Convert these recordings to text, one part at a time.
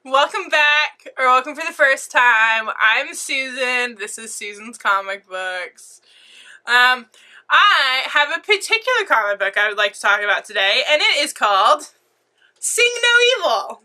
Welcome back, or welcome for the first time. I'm Susan. This is Susan's Comic Books. I have a particular comic book I would like to talk about today, and it is called Sing No Evil.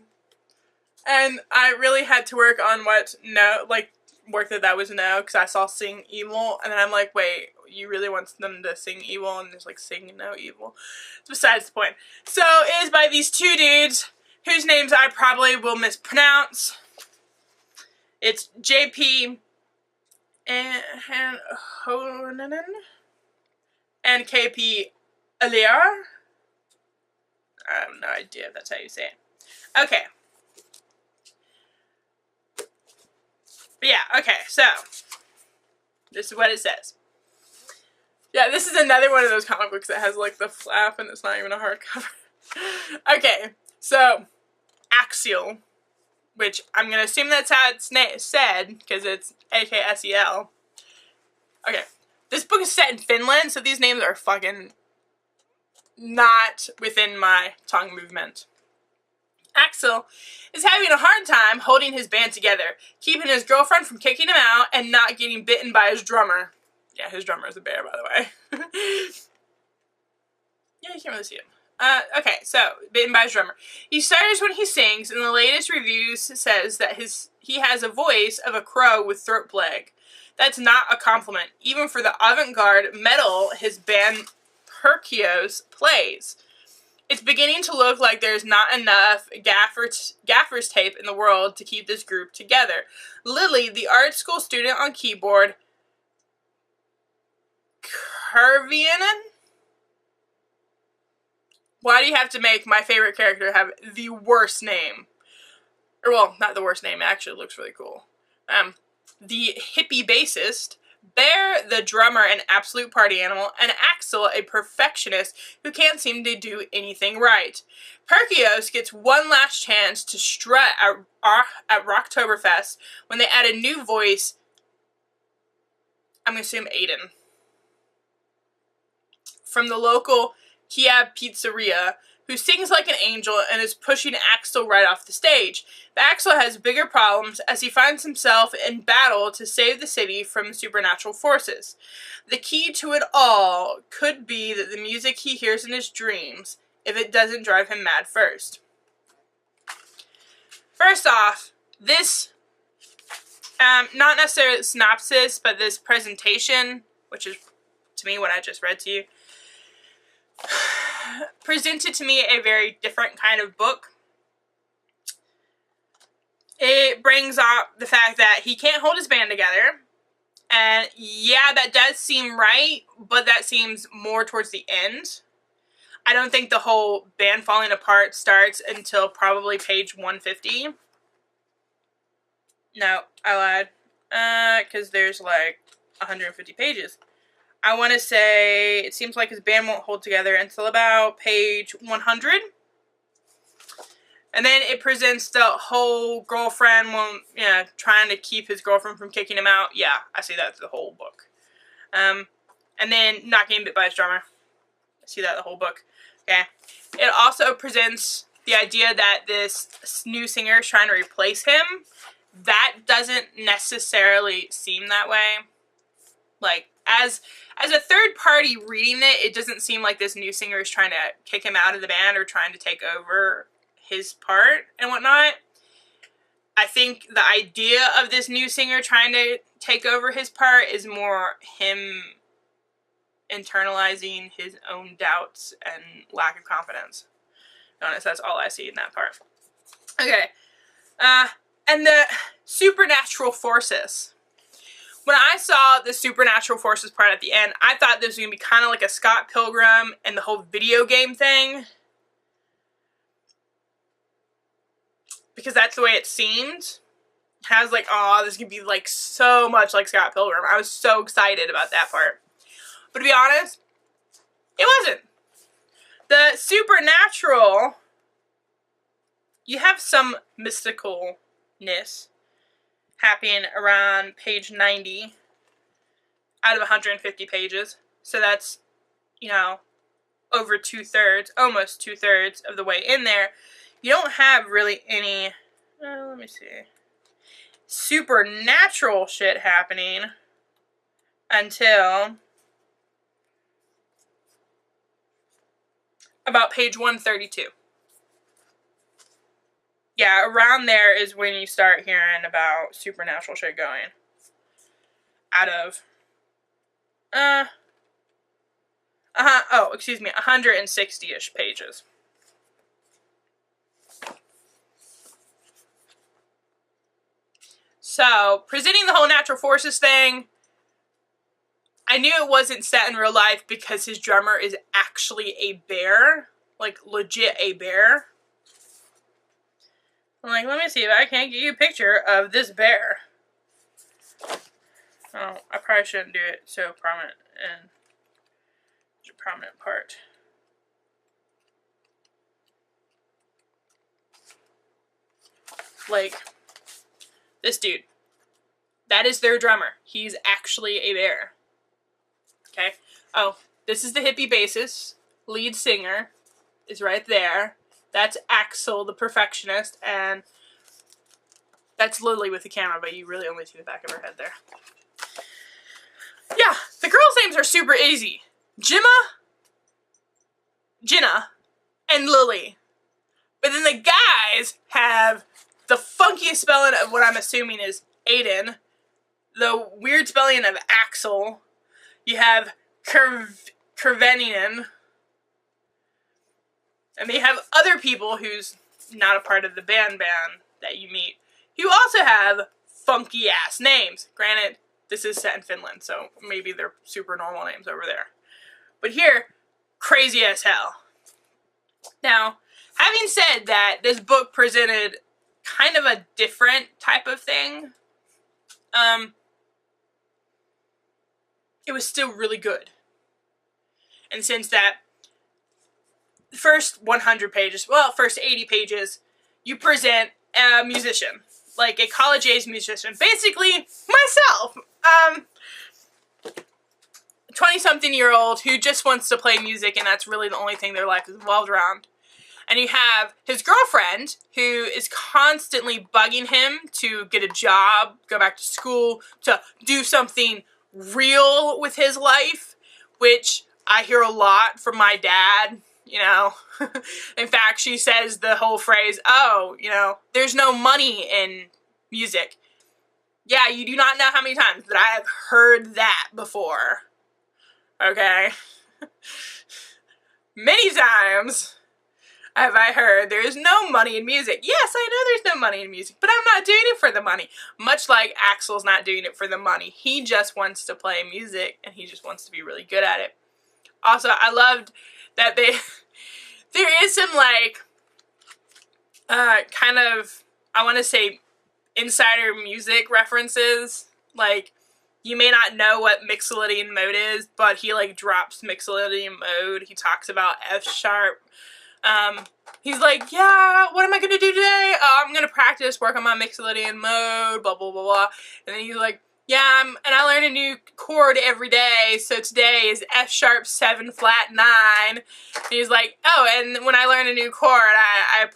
And I really had to work on work that was no, because I saw Sing Evil, and then I'm like, wait, you really want them to sing evil, and there's like Sing No Evil. It's besides the point. So, it is by these two dudes, whose names I probably will mispronounce. It's JP and Ahonen and KP Alare. I have no idea if that's how you say it. Okay. But yeah, okay, so this is what it says. Yeah, this is another one of those comic books that has like the flap and it's not even a hardcover. Okay, so Axial, which I'm going to assume that's how it's said, because it's A-K-S-E-L. Okay, this book is set in Finland, so these names are fucking not within my tongue movement. Axel is having a hard time holding his band together, keeping his girlfriend from kicking him out, and not getting bitten by his drummer. Yeah, his drummer is a bear, by the way. Yeah, you can't really see him. Okay, so, bitten by his drummer. He stutters when he sings, and the latest reviews says that he has a voice of a crow with throat plague. That's not a compliment, even for the avant-garde metal his band Perkios plays. It's beginning to look like there's not enough gaffer's tape in the world to keep this group together. Lily, the art school student on keyboard, Kurvianen? Why do you have to make my favorite character have the worst name? Or, well, not the worst name, it actually looks really cool. The hippie bassist, Bear, the drummer, an absolute party animal, and Axel, a perfectionist who can't seem to do anything right. Perkios gets one last chance to strut at Rocktoberfest when they add a new voice. I'm going to assume Aiden. From the local Kia Pizzeria, who sings like an angel and is pushing Axel right off the stage. But Axel has bigger problems as he finds himself in battle to save the city from supernatural forces. The key to it all could be that the music he hears in his dreams, if it doesn't drive him mad first. First off, this, not necessarily a synopsis, but this presentation, which is, to me, what I just read to you, presented to me a very different kind of book. It brings up the fact that he can't hold his band together, and yeah, that does seem right, but that seems more towards the end. I don't think the whole band falling apart starts until probably page 150. No, I lied, because there's like 150 pages. I want to say it seems like his band won't hold together until about page 100. And then it presents the whole girlfriend trying to keep his girlfriend from kicking him out. Yeah, I see that the whole book. And then not getting bit by his drummer. I see that the whole book. Okay. It also presents the idea that this new singer is trying to replace him. That doesn't necessarily seem that way. Like, as a third party reading it, it doesn't seem like this new singer is trying to kick him out of the band or trying to take over his part and whatnot. I think the idea of this new singer trying to take over his part is more him internalizing his own doubts and lack of confidence. To be honest, that's all I see in that part. Okay. And the supernatural forces. When I saw the supernatural forces part at the end, I thought this was going to be kind of like a Scott Pilgrim and the whole video game thing. Because that's the way it seemed. I was like, oh, this is going to be like so much like Scott Pilgrim. I was so excited about that part. But to be honest, it wasn't. The supernatural, you have some mysticalness happening around page 90 out of 150 pages. So that's, over 2/3, almost 2/3 of the way in there. You don't have really any, Let me see. Supernatural shit happening until about page 132. Yeah, around there is when you start hearing about supernatural shit going. Out of 160-ish pages. So, presenting the whole natural forces thing, I knew it wasn't set in real life because his drummer is actually a bear. Like, legit a bear. I'm like, let me see if I can't get you a picture of this bear. Oh, I probably shouldn't do it so prominent and such a prominent part. Like, this dude. That is their drummer. He's actually a bear. Okay? Oh, this is the hippie bassist. Lead singer is right there. That's Axel, the perfectionist, and that's Lily with the camera, but you really only see the back of her head there. Yeah, the girls' names are super easy. Jenna, and Lily. But then the guys have the funkiest spelling of what I'm assuming is Aiden, the weird spelling of Axel. You have Kervenian. And they have other people who's not a part of the band that you meet, who also have funky ass names. Granted, this is set in Finland, so maybe they're super normal names over there. But here, crazy as hell. Now, having said that, this book presented kind of a different type of thing. It was still really good. And since that first 100 pages, well, first 80 pages, you present a musician. Like a college-age musician. Basically, myself. 20-something-year-old who just wants to play music, and that's really the only thing their life is involved around. And you have his girlfriend, who is constantly bugging him to get a job, go back to school, to do something real with his life, which I hear a lot from my dad, you know. In fact, she says the whole phrase, oh, you know, there's no money in music. Yeah, you do not know how many times that I have heard that before. Okay? Many times have I heard there is no money in music. Yes, I know there's no money in music, but I'm not doing it for the money. Much like Axel's not doing it for the money. He just wants to play music, and he just wants to be really good at it. Also, I loved that there is some, like, kind of, I want to say, insider music references. Like, you may not know what Mixolydian mode is, but he, like, drops Mixolydian mode. He talks about F sharp. He's like, yeah, what am I going to do today? I'm going to practice, work on my Mixolydian mode, blah, blah, blah, blah. And then he's like, yeah, and I learn a new chord every day, so today is F sharp 7 flat 9. And he's like, oh, and when I learn a new chord, I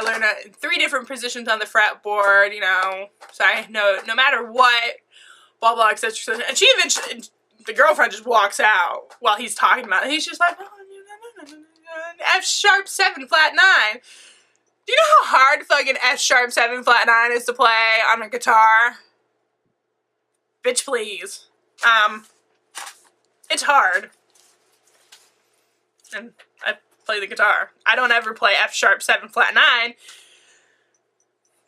learn 3 different positions on the fretboard, you know, so I know no matter what, blah, blah, etc. And she eventually, the girlfriend just walks out while he's talking about it. And he's just like, oh, F sharp 7 flat 9. Do you know how hard fucking F sharp 7 flat 9 is to play on a guitar? Bitch, please. It's hard. And I play the guitar. I don't ever play F sharp 7 flat 9.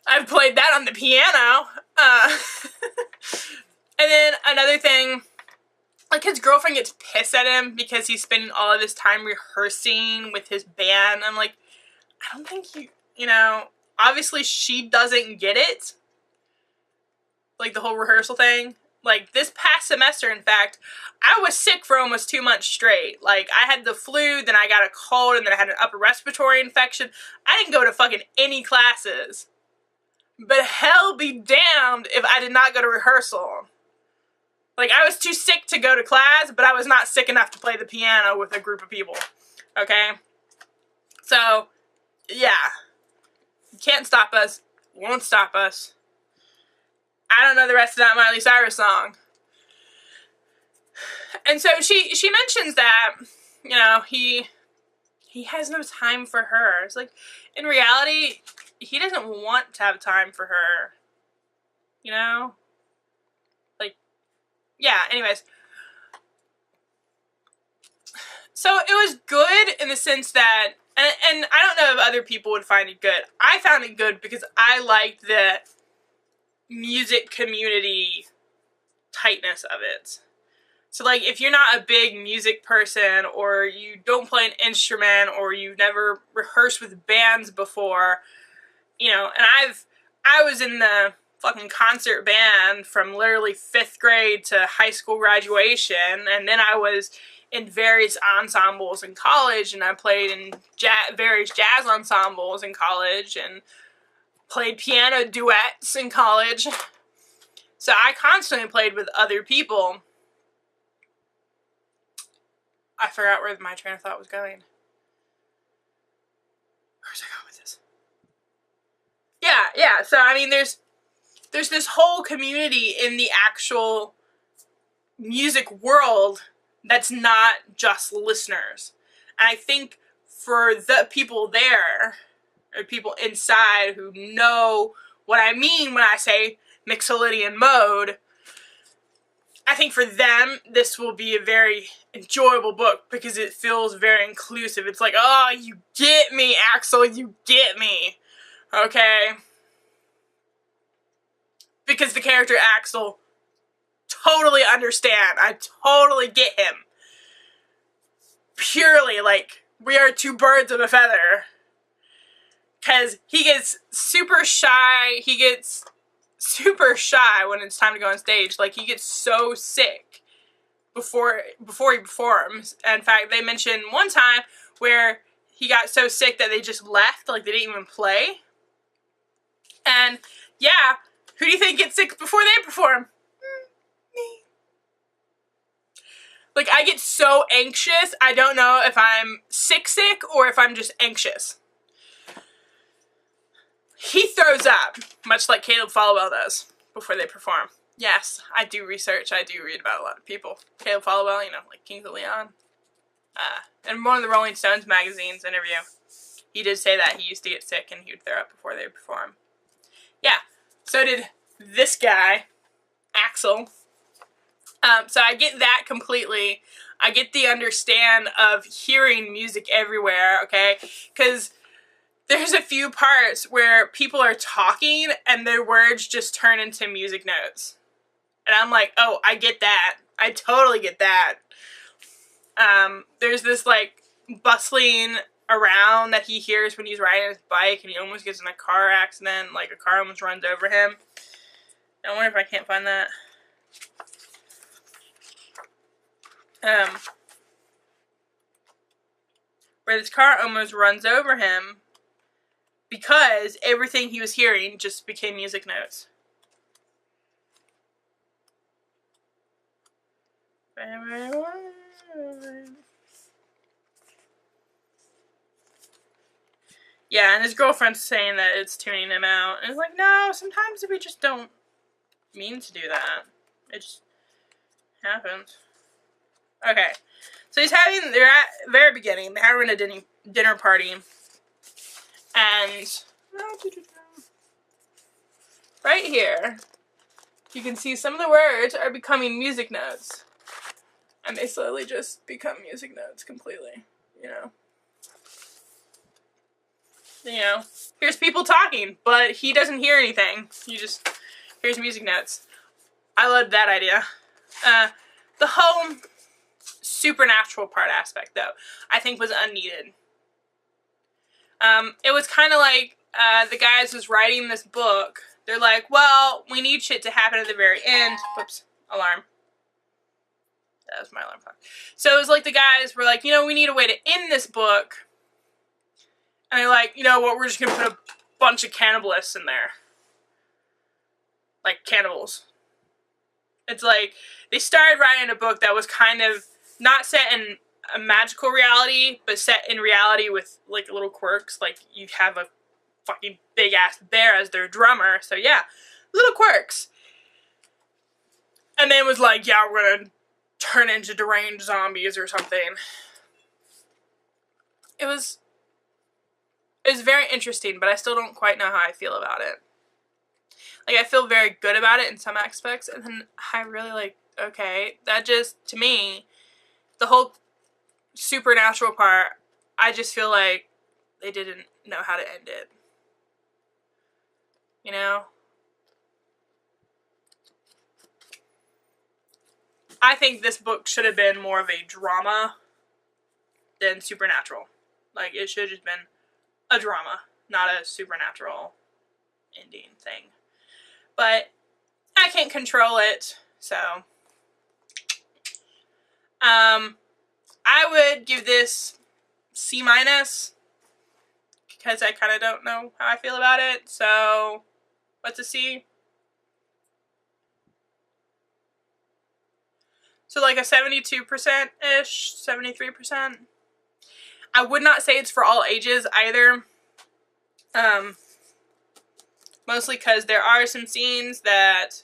I've played that on the piano. And then another thing, like, his girlfriend gets pissed at him because he's spending all of his time rehearsing with his band. I'm like, I don't think you know, obviously she doesn't get it. Like, the whole rehearsal thing. Like, this past semester, in fact, I was sick for almost 2 months straight. Like, I had the flu, then I got a cold, and then I had an upper respiratory infection. I didn't go to fucking any classes. But hell be damned if I did not go to rehearsal. Like, I was too sick to go to class, but I was not sick enough to play the piano with a group of people. Okay? So, yeah. You can't stop us. won't stop us. I don't know the rest of that Miley Cyrus song. And so she mentions that, you know, he has no time for her. It's like, in reality, he doesn't want to have time for her. You know? Like, yeah, anyways. So it was good in the sense that, and I don't know if other people would find it good. I found it good because I liked the music community tightness of it. So, like, if you're not a big music person, or you don't play an instrument, or you've never rehearsed with bands before, you know, and I was in the fucking concert band from literally 5th grade to high school graduation, and then I was in various ensembles in college, and I played in various jazz ensembles in college, and played piano duets in college. So I constantly played with other people. I forgot where my train of thought was going. Where's I going with this? Yeah. So, I mean, there's this whole community in the actual music world that's not just listeners. And I think for the people there, or people inside who know what I mean when I say Mixolydian mode, I think for them, this will be a very enjoyable book because it feels very inclusive. It's like, oh, you get me, Axel, you get me. Okay? Because the character Axel, totally understand. I totally get him. Purely, like, we are two birds of a feather. Because he gets super shy. He gets super shy when it's time to go on stage. Like, he gets so sick before he performs. In fact, they mentioned one time where he got so sick that they just left. Like, they didn't even play. And, yeah, who do you think gets sick before they perform? Me. Like, I get so anxious, I don't know if I'm sick or if I'm just anxious. He throws up, much like Caleb Followell does, before they perform. Yes, I do research, I do read about a lot of people. Caleb Followell, you know, like Kings of Leon. In one of the Rolling Stones magazine's interview, he did say that he used to get sick and he would throw up before they would perform. Yeah, so did this guy, Axel. So I get that completely. I get the understand of hearing music everywhere, okay? Because there's a few parts where people are talking and their words just turn into music notes. And I'm like, oh, I get that. I totally get that. There's this, like, bustling around that he hears when he's riding his bike and he almost gets in a car accident. Like, a car almost runs over him. I wonder if I can't find that. Where this car almost runs over him because everything he was hearing just became music notes. Yeah, and his girlfriend's saying that it's tuning him out. And it's like, no, sometimes we just don't mean to do that. It just happens. Okay, so they're at the very beginning, they're having a dinner party, and right here, you can see some of the words are becoming music notes, and they slowly just become music notes completely, you know. You know, here's people talking, but he doesn't hear anything, he just hears music notes. I loved that idea. The whole supernatural part aspect, though, I think was unneeded. It was kind of like the guys who's writing this book, they're like, well, we need shit to happen at the very end. Whoops, alarm. That was my alarm clock. So it was like the guys were like, you know, we need a way to end this book. And they're like, you know what, we're just going to put a bunch of cannibalists in there. Like cannibals. It's like, they started writing a book that was kind of not set in a magical reality, but set in reality with, like, little quirks. Like, you have a fucking big ass bear as their drummer. So yeah, little quirks. And then was like, yeah, we're gonna turn into deranged zombies or something. It was very interesting, but I still don't quite know how I feel about it. Like, I feel very good about it in some aspects, and then I really like, okay, that just, to me, the whole supernatural part, I just feel like they didn't know how to end it. You know? I think this book should have been more of a drama than supernatural. Like, it should have just been a drama, not a supernatural ending thing. But I can't control it, so I would give this C-, because I kind of don't know how I feel about it. So what's a C? So like a 72%-ish, 73%. I would not say it's for all ages either. Mostly because there are some scenes that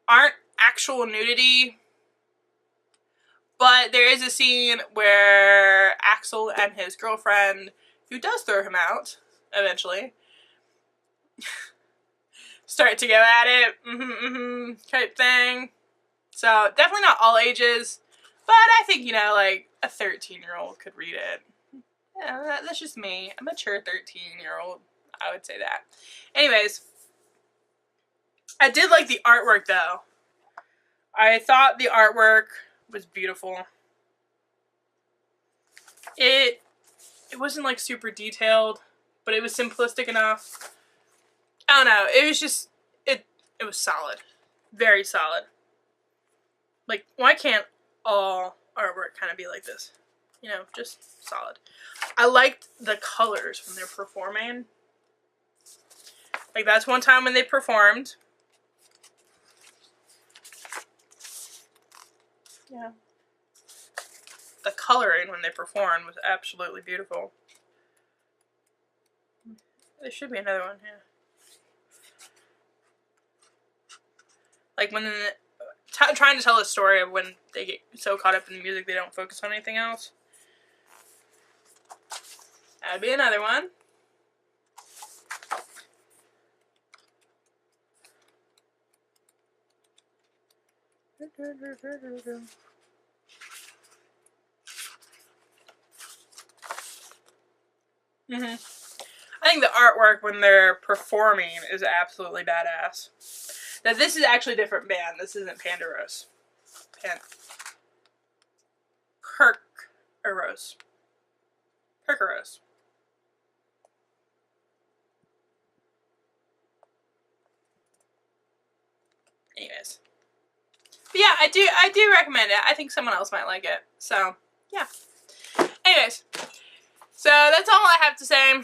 aren't actual nudity, but there is a scene where Axel and his girlfriend, who does throw him out eventually, start to go at it, type thing. So definitely not all ages, but I think, you know, like a 13-year-old could read it. Yeah, that's just me. A mature 13-year-old, I would say that. Anyways, I did like the artwork though. I thought the artwork was beautiful. It wasn't like super detailed, but it was simplistic enough. I don't know, it was just, it was solid. Very solid. Like, why can't all artwork kind of be like this? You know, just solid. I liked the colors when they're performing. Like, that's one time when they performed. Yeah. The coloring when they performed was absolutely beautiful. There should be another one, yeah. Like, when trying to tell a story of when they get so caught up in the music they don't focus on anything else. That'd be another one. I think the artwork when they're performing is absolutely badass. Now this is actually a different band. This isn't Pandaros. Kirkaros. Anyways. But yeah, I do recommend it. I think someone else might like it. So, yeah. Anyways. So, that's all I have to say.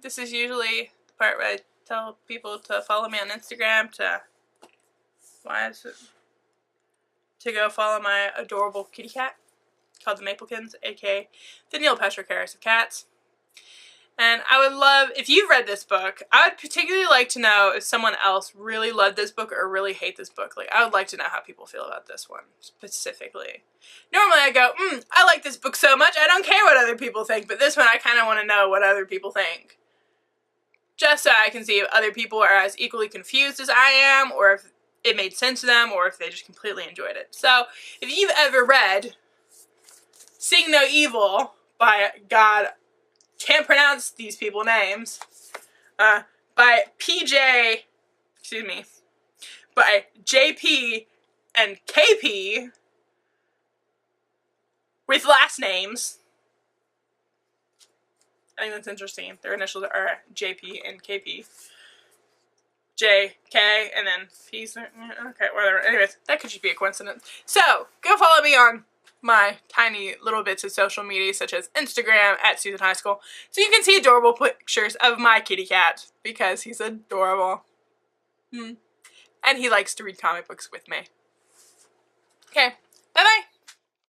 This is usually the part where I tell people to follow me on Instagram, to go follow my adorable kitty cat called the Maplekins, aka the Neil Patrick Harris of cats. And I would love, if you've read this book, I would particularly like to know if someone else really loved this book or really hate this book. Like, I would like to know how people feel about this one, specifically. Normally I go, I like this book so much, I don't care what other people think, but this one I kind of want to know what other people think. Just so I can see if other people are as equally confused as I am, or if it made sense to them, or if they just completely enjoyed it. So, if you've ever read Sing No Evil by can't pronounce these people names, by JP and KP with last names. I think that's interesting. Their initials are JP and KP. J, K, and then P's. Okay, whatever. Anyways, that could just be a coincidence. So, go follow me on my tiny little bits of social media, such as Instagram at Suzin High School, so you can see adorable pictures of my kitty cat, because he's adorable. And he likes to read comic books with me. Okay, bye-bye!